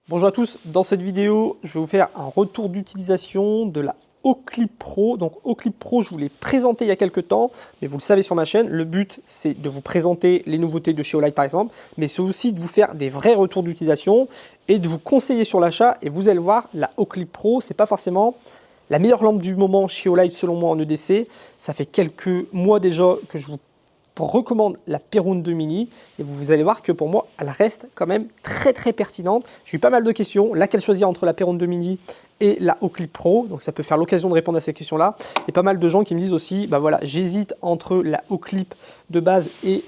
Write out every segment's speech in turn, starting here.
Bonjour à tous, dans cette vidéo, je vais vous faire un retour d'utilisation de la Oclip Pro. Donc Oclip Pro, je vous l'ai présenté il y a quelques temps, mais vous le savez sur ma chaîne, le but c'est de vous présenter les nouveautés de chez Olight par exemple, mais c'est aussi de vous faire des vrais retours d'utilisation et de vous conseiller sur l'achat. Et vous allez voir, la Oclip Pro, c'est pas forcément la meilleure lampe du moment chez Olight selon moi en EDC. Ça fait quelques mois déjà que je vous recommande la Perun 2 Mini et vous allez voir que pour moi elle reste quand même très pertinente. J'ai eu pas mal de questions, laquelle choisir entre la Perun 2 Mini et la Oclip Pro, donc ça peut faire l'occasion de répondre à ces questions là. Et pas mal de gens qui me disent aussi, bah voilà, j'hésite entre la Oclip de base et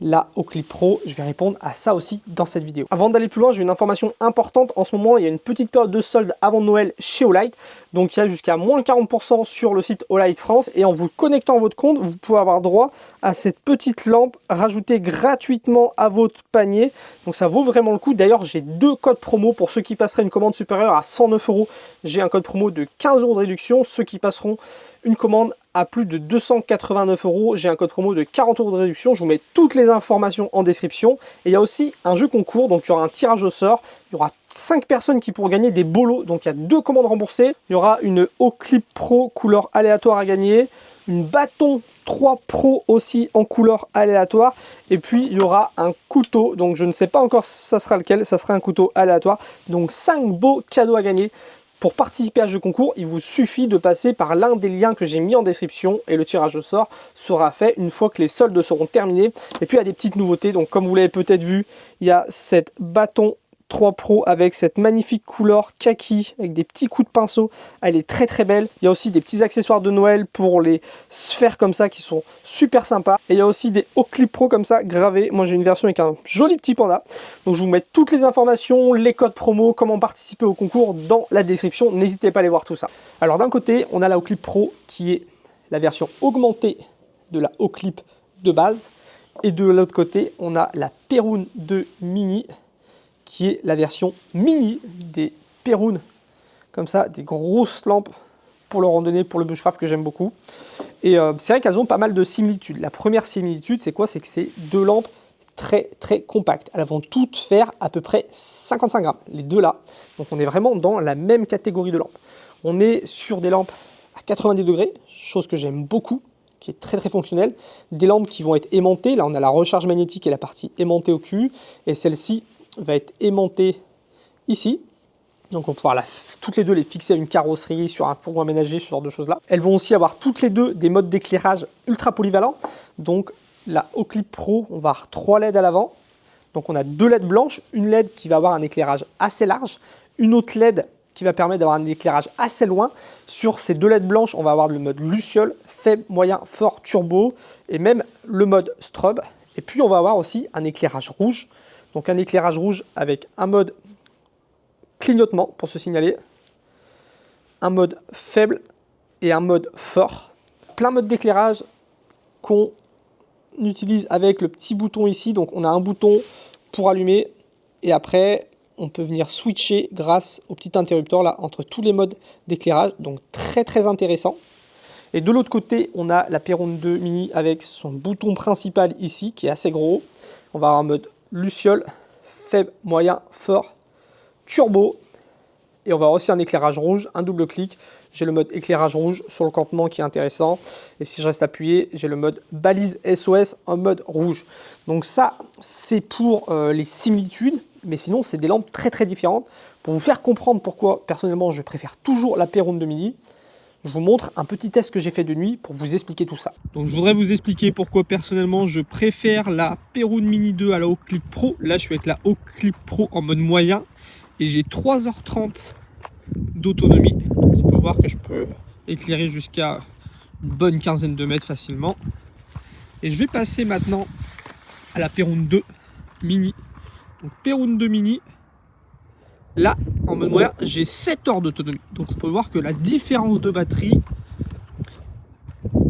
la Oclip Pro. Je vais répondre à ça aussi dans cette vidéo. Avant d'aller plus loin, j'ai une information importante. En ce moment, il y a une petite période de solde avant Noël chez Olight. Donc il y a jusqu'à moins 40% sur le site Olight France. Et en vous connectant à votre compte, vous pouvez avoir droit à cette petite lampe rajoutée gratuitement à votre panier. Donc ça vaut vraiment le coup. D'ailleurs, j'ai deux codes promo pour ceux qui passeraient une commande supérieure à 109 €. J'ai un code promo de 15 € de réduction. Ceux qui passeront une commande à plus de 289 €, j'ai un code promo de 40 € de réduction. Je vous mets toutes les informations en description. Et il y a aussi un jeu concours, donc il y aura un tirage au sort. Il y aura 5 personnes qui pourront gagner des bolos. Donc il y a 2 commandes remboursées. Il y aura une Oclip Pro couleur aléatoire à gagner, une bâton 3 Pro aussi en couleur aléatoire, et puis il y aura un couteau. Donc je ne sais pas encore ça sera lequel, ça sera un couteau aléatoire. Donc 5 beaux cadeaux à gagner. Pour participer à ce jeu concours, il vous suffit de passer par l'un des liens que j'ai mis en description et le tirage au sort sera fait une fois que les soldes seront terminés. Et puis il y a des petites nouveautés, donc comme vous l'avez peut-être vu, il y a cette bâton 3 Pro avec cette magnifique couleur kaki avec des petits coups de pinceau. Elle est très belle. Il y a aussi des petits accessoires de Noël pour les sphères comme ça qui sont super sympas. Et il y a aussi des Oclip Pro comme ça gravés. Moi j'ai une version avec un joli petit panda. Donc je vous mets toutes les informations, les codes promo, comment participer au concours dans la description. N'hésitez pas à aller voir tout ça. Alors d'un côté, on a la Oclip Pro qui est la version augmentée de la Oclip de base. Et de l'autre côté, on a la Perun 2 Mini qui est la version mini des Perun, comme ça, des grosses lampes pour le randonnée, pour le bushcraft que j'aime beaucoup. Et c'est vrai qu'elles ont pas mal de similitudes. La première similitude, c'est quoi? C'est que c'est deux lampes très compactes. Elles vont toutes faire à peu près 55 grammes, les deux là. Donc on est vraiment dans la même catégorie de lampes. On est sur des lampes à 90 degrés, chose que j'aime beaucoup, qui est très fonctionnelle. Des lampes qui vont être aimantées. Là, on a la recharge magnétique et la partie aimantée au cul. Et celle-ci va être aimantée ici. Donc on va pouvoir toutes les deux les fixer à une carrosserie, sur un fourgon aménagé, ce genre de choses là. Elles vont aussi avoir toutes les deux des modes d'éclairage ultra polyvalents. Donc la Oclip Pro, on va avoir 3 LED à l'avant. Donc on a 2 LED blanches, une LED qui va avoir un éclairage assez large, une autre LED qui va permettre d'avoir un éclairage assez loin. Sur ces 2 LED blanches, on va avoir le mode luciole, faible, moyen, fort, turbo, et même le mode strobe. Et puis on va avoir aussi un éclairage rouge. Donc un éclairage rouge avec un mode clignotement pour se signaler, un mode faible et un mode fort. Plein mode d'éclairage qu'on utilise avec le petit bouton ici. Donc on a un bouton pour allumer et après on peut venir switcher grâce au petit interrupteur là entre tous les modes d'éclairage. Donc très intéressant. Et de l'autre côté, on a la Perun 2 Mini avec son bouton principal ici qui est assez gros. On va avoir un mode luciole, faible, moyen, fort, turbo. Et on va avoir aussi un éclairage rouge, un double clic. J'ai le mode éclairage rouge sur le campement qui est intéressant. Et si je reste appuyé, j'ai le mode balise SOS en mode rouge. Donc ça, c'est pour les similitudes. Mais sinon, c'est des lampes très différentes. Pour vous faire comprendre pourquoi, personnellement, je préfère toujours la Perun 2 Mini, je vous montre un petit test que j'ai fait de nuit pour vous expliquer tout ça. Donc je voudrais vous expliquer pourquoi personnellement je préfère la Perun Mini 2 à la Oclip Pro. Là je suis avec la Oclip Pro en mode moyen et j'ai 3h30 d'autonomie. Donc on peut voir que je peux éclairer jusqu'à une bonne quinzaine de mètres facilement. Et je vais passer maintenant à la Perun 2 Mini. Donc Perun 2 Mini. Là, en mode moyen, j'ai 7 heures d'autonomie. Donc on peut voir que la différence de batterie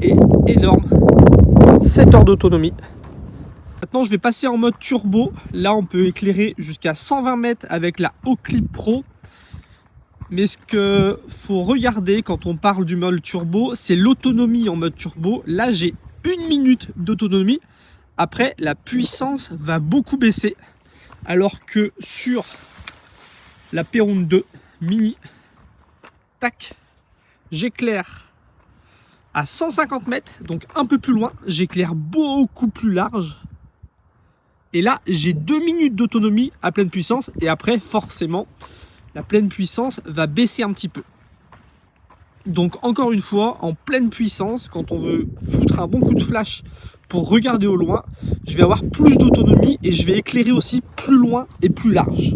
est énorme. 7 heures d'autonomie. Maintenant, je vais passer en mode turbo. Là, on peut éclairer jusqu'à 120 mètres avec la Oclip Pro. Mais ce qu'il faut regarder quand on parle du mode turbo, c'est l'autonomie en mode turbo. Là, j'ai 1 minute d'autonomie. Après, la puissance va beaucoup baisser. Alors que sur la Perun 2 mini. Tac, j'éclaire à 150 mètres, donc un peu plus loin. J'éclaire beaucoup plus large. Et là, j'ai 2 minutes d'autonomie à pleine puissance. Et après, forcément, la pleine puissance va baisser un petit peu. Donc encore une fois, en pleine puissance, quand on veut foutre un bon coup de flash pour regarder au loin, je vais avoir plus d'autonomie et je vais éclairer aussi plus loin et plus large.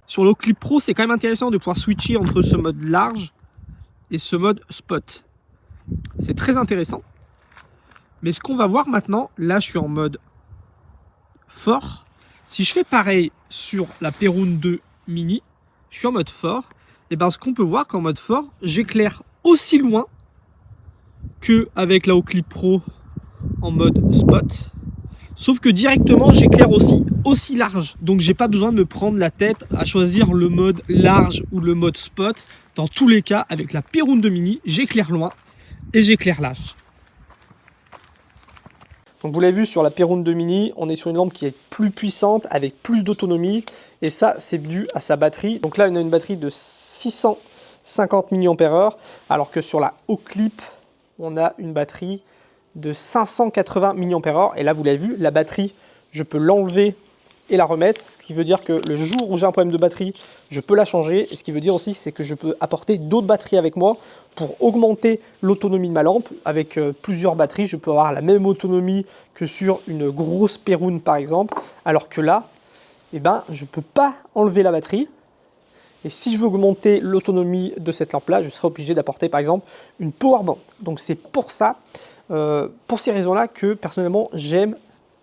Sur le Clip Pro, c'est quand même intéressant de pouvoir switcher entre ce mode large et ce mode spot. C'est très intéressant. Mais ce qu'on va voir maintenant, là je suis en mode fort. Si je fais pareil sur la Perun 2 mini, je suis en mode fort. Et bien ce qu'on peut voir qu'en mode fort, j'éclaire aussi loin qu'avec la Clip Pro en mode spot. Sauf que directement, j'éclaire aussi large. Donc, j'ai pas besoin de me prendre la tête à choisir le mode large ou le mode spot. Dans tous les cas, avec la Perun 2 mini, j'éclaire loin et j'éclaire large. Donc, vous l'avez vu sur la Perun 2 mini, on est sur une lampe qui est plus puissante, avec plus d'autonomie. Et ça, c'est dû à sa batterie. Donc là, on a une batterie de 650 mAh, alors que sur la Oclip, on a une batterie de 580 mAh. Et là, vous l'avez vu, la batterie, je peux l'enlever et la remettre. Ce qui veut dire que le jour où j'ai un problème de batterie, je peux la changer. Et ce qui veut dire aussi, c'est que je peux apporter d'autres batteries avec moi pour augmenter l'autonomie de ma lampe. Avec plusieurs batteries, je peux avoir la même autonomie que sur une grosse Perun, par exemple. Alors que là, eh ben, je ne peux pas enlever la batterie. Et si je veux augmenter l'autonomie de cette lampe-là, je serai obligé d'apporter, par exemple, une power bank. Donc, c'est pour ça, pour ces raisons-là, que personnellement, j'aime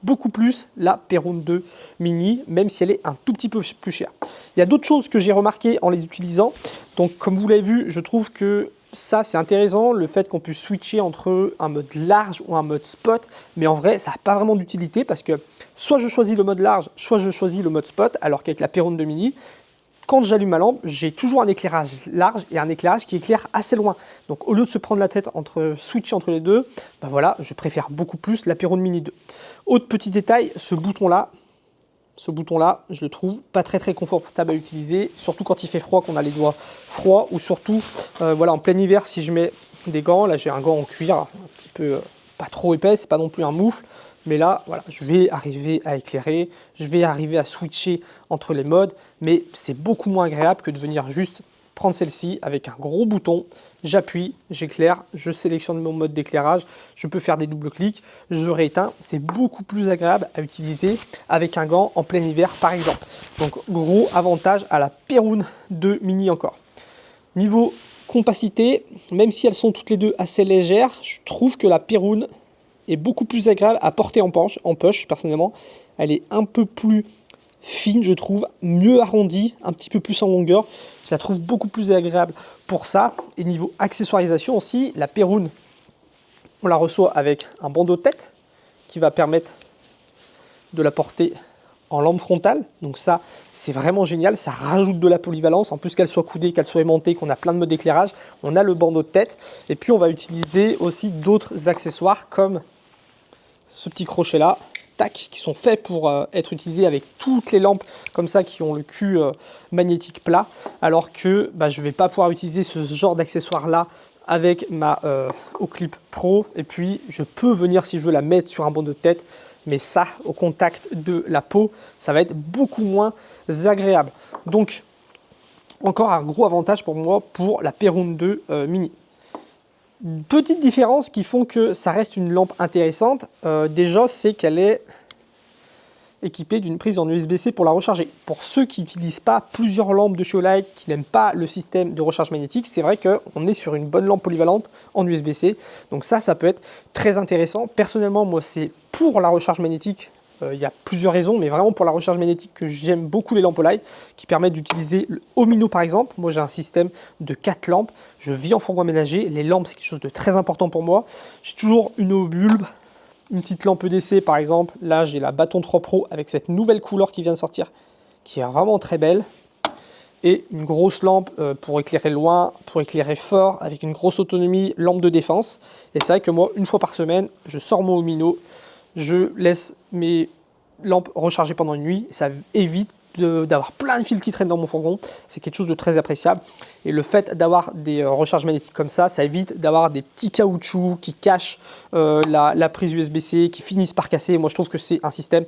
beaucoup plus la Perun 2 mini, même si elle est un tout petit peu plus chère. Il y a d'autres choses que j'ai remarquées en les utilisant. Donc, comme vous l'avez vu, je trouve que ça, c'est intéressant, le fait qu'on puisse switcher entre un mode large ou un mode spot. Mais en vrai, ça n'a pas vraiment d'utilité parce que soit je choisis le mode large, soit je choisis le mode spot, alors qu'avec la Perun 2 mini, quand j'allume ma lampe, j'ai toujours un éclairage large et un éclairage qui éclaire assez loin. Donc au lieu de se prendre la tête entre switcher entre les deux, ben voilà, je préfère beaucoup plus la Perun Mini 2. Autre petit détail, ce bouton-là, je le trouve pas très confortable à utiliser, surtout quand il fait froid, qu'on a les doigts froids, ou surtout voilà, en plein hiver, si je mets des gants, là j'ai un gant en cuir, un petit peu pas trop épais, c'est pas non plus un moufle. Mais là, voilà, je vais arriver à éclairer, je vais arriver à switcher entre les modes, mais c'est beaucoup moins agréable que de venir juste prendre celle-ci avec un gros bouton, j'appuie, j'éclaire, je sélectionne mon mode d'éclairage, je peux faire des doubles clics, je rééteins, c'est beaucoup plus agréable à utiliser avec un gant en plein hiver par exemple. Donc gros avantage à la Perun 2 mini encore. Niveau compacité, même si elles sont toutes les deux assez légères, je trouve que la Perun est beaucoup plus agréable à porter en poche personnellement. Elle est un peu plus fine, je trouve, mieux arrondie, un petit peu plus en longueur. Je la trouve beaucoup plus agréable pour ça. Et niveau accessoirisation aussi, la Perun, on la reçoit avec un bandeau de tête qui va permettre de la porter en lampe frontale. Donc ça, c'est vraiment génial. Ça rajoute de la polyvalence. En plus qu'elle soit coudée, qu'elle soit aimantée, qu'on a plein de modes d'éclairage, on a le bandeau de tête. Et puis, on va utiliser aussi d'autres accessoires comme ce petit crochet là, tac, qui sont faits pour être utilisés avec toutes les lampes comme ça qui ont le cul magnétique plat, alors que je ne vais pas pouvoir utiliser ce genre d'accessoire là avec ma Oclip Pro. Et puis je peux venir, si je veux, la mettre sur un bandeau de tête, mais ça, au contact de la peau, ça va être beaucoup moins agréable. Donc encore un gros avantage pour moi pour la Perun 2 mini. Petite différence qui font que ça reste une lampe intéressante, déjà c'est qu'elle est équipée d'une prise en USB-C pour la recharger. Pour ceux qui n'utilisent pas plusieurs lampes de chez Olight, qui n'aiment pas le système de recharge magnétique, c'est vrai qu'on est sur une bonne lampe polyvalente en USB-C. Donc ça peut être très intéressant. Personnellement, moi c'est pour la recharge magnétique. Il y a plusieurs raisons, mais vraiment pour la recharge magnétique que j'aime beaucoup les lampes Olight qui permettent d'utiliser le Omino par exemple. Moi j'ai un système de 4 lampes, je vis en fourgon aménagé, les lampes c'est quelque chose de très important pour moi. J'ai toujours une eau bulbe, une petite lampe EDC par exemple. Là j'ai la Bâton 3 Pro avec cette nouvelle couleur qui vient de sortir, qui est vraiment très belle. Et une grosse lampe pour éclairer loin, pour éclairer fort, avec une grosse autonomie, lampe de défense. Et c'est vrai que moi, une fois par semaine, je sors mon Omino, je laisse mes lampes recharger pendant une nuit. Ça évite d'avoir plein de fils qui traînent dans mon fourgon, c'est quelque chose de très appréciable. Et le fait d'avoir des recharges magnétiques comme ça évite d'avoir des petits caoutchoucs qui cachent la prise USB-C, qui finissent par casser. Moi, je trouve que c'est un système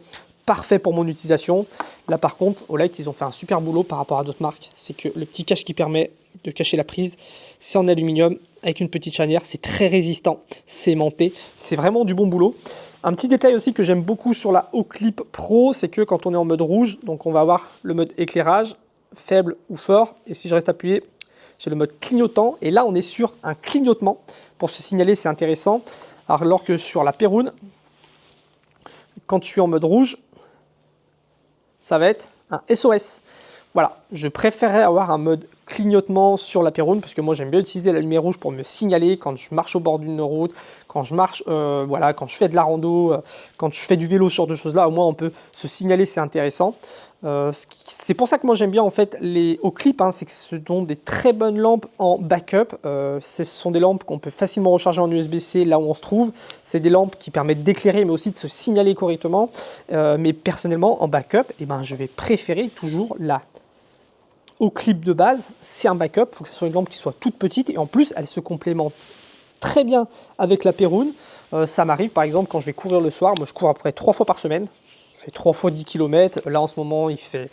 parfait pour mon utilisation. Là, par contre, Olight, ils ont fait un super boulot par rapport à d'autres marques. C'est que le petit cache qui permet de cacher la prise, c'est en aluminium avec une petite charnière. C'est très résistant, c'est aimanté. C'est vraiment du bon boulot. Un petit détail aussi que j'aime beaucoup sur la Oclip Pro, c'est que quand on est en mode rouge, donc on va avoir le mode éclairage, faible ou fort. Et si je reste appuyé, j'ai le mode clignotant. Et là, on est sur un clignotement. Pour se signaler, c'est intéressant. Alors que sur la Perun, quand je suis en mode rouge, ça va être un SOS. Voilà, je préférerais avoir un mode clignotement sur la Perun parce que moi j'aime bien utiliser la lumière rouge pour me signaler quand je marche au bord d'une route, quand je marche, voilà, quand je fais de la rando, quand je fais du vélo, ce genre de choses-là, au moins on peut se signaler, c'est intéressant. C'est pour ça que moi j'aime bien en fait les Oclip, c'est que ce sont des très bonnes lampes en backup. Ce sont des lampes qu'on peut facilement recharger en USB-C là où on se trouve. C'est des lampes qui permettent d'éclairer mais aussi de se signaler correctement. Mais personnellement en backup, je vais préférer toujours la Oclip de base. C'est un backup, il faut que ce soit une lampe qui soit toute petite et en plus elle se complémente très bien avec la Perun. Ça m'arrive par exemple quand je vais courir le soir, moi je cours à peu près 3 fois par semaine. Je fais 3 fois 10 km. Là, en ce moment, il fait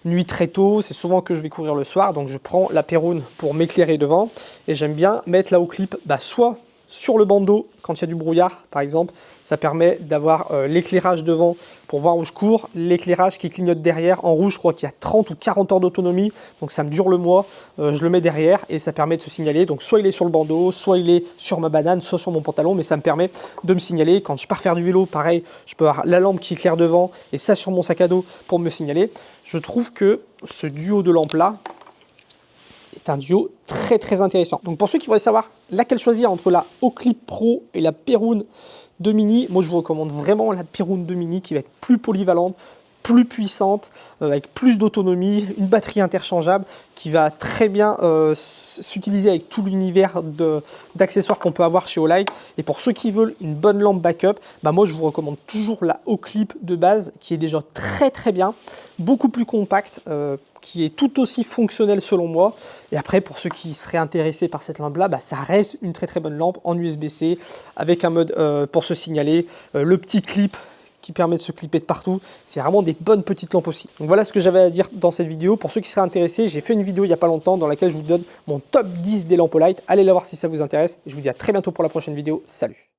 nuit très tôt. C'est souvent que je vais courir le soir. Donc, je prends la Perun pour m'éclairer devant. Et j'aime bien mettre la Oclip soit sur le bandeau quand il y a du brouillard, par exemple. Ça permet d'avoir l'éclairage devant pour voir où je cours. L'éclairage qui clignote derrière. En rouge, je crois qu'il y a 30 ou 40 heures d'autonomie. Donc, ça me dure le mois. Je le mets derrière et ça permet de se signaler. Donc, soit il est sur le bandeau, soit il est sur ma banane, soit sur mon pantalon. Mais ça me permet de me signaler. Quand je pars faire du vélo, pareil, je peux avoir la lampe qui éclaire devant et ça sur mon sac à dos pour me signaler. Je trouve que ce duo de lampes-là est un duo très très intéressant. Donc pour ceux qui voudraient savoir laquelle choisir entre la Oclip Pro et la Perun 2 Mini, moi je vous recommande vraiment la Perun 2 Mini qui va être plus polyvalente, plus puissante, avec plus d'autonomie, une batterie interchangeable qui va très bien s'utiliser avec tout l'univers d'accessoires qu'on peut avoir chez Olight. Et pour ceux qui veulent une bonne lampe backup, moi je vous recommande toujours la Oclip de base qui est déjà très très bien, beaucoup plus compacte, qui est tout aussi fonctionnelle selon moi. Et après pour ceux qui seraient intéressés par cette lampe là, ça reste une très très bonne lampe en USB-C avec un mode pour se signaler, le petit clip qui permet de se clipper de partout. C'est vraiment des bonnes petites lampes aussi. Donc voilà ce que j'avais à dire dans cette vidéo. Pour ceux qui seraient intéressés, j'ai fait une vidéo il n'y a pas longtemps dans laquelle je vous donne mon top 10 des lampes Olight. Allez la voir si ça vous intéresse. Et je vous dis à très bientôt pour la prochaine vidéo. Salut!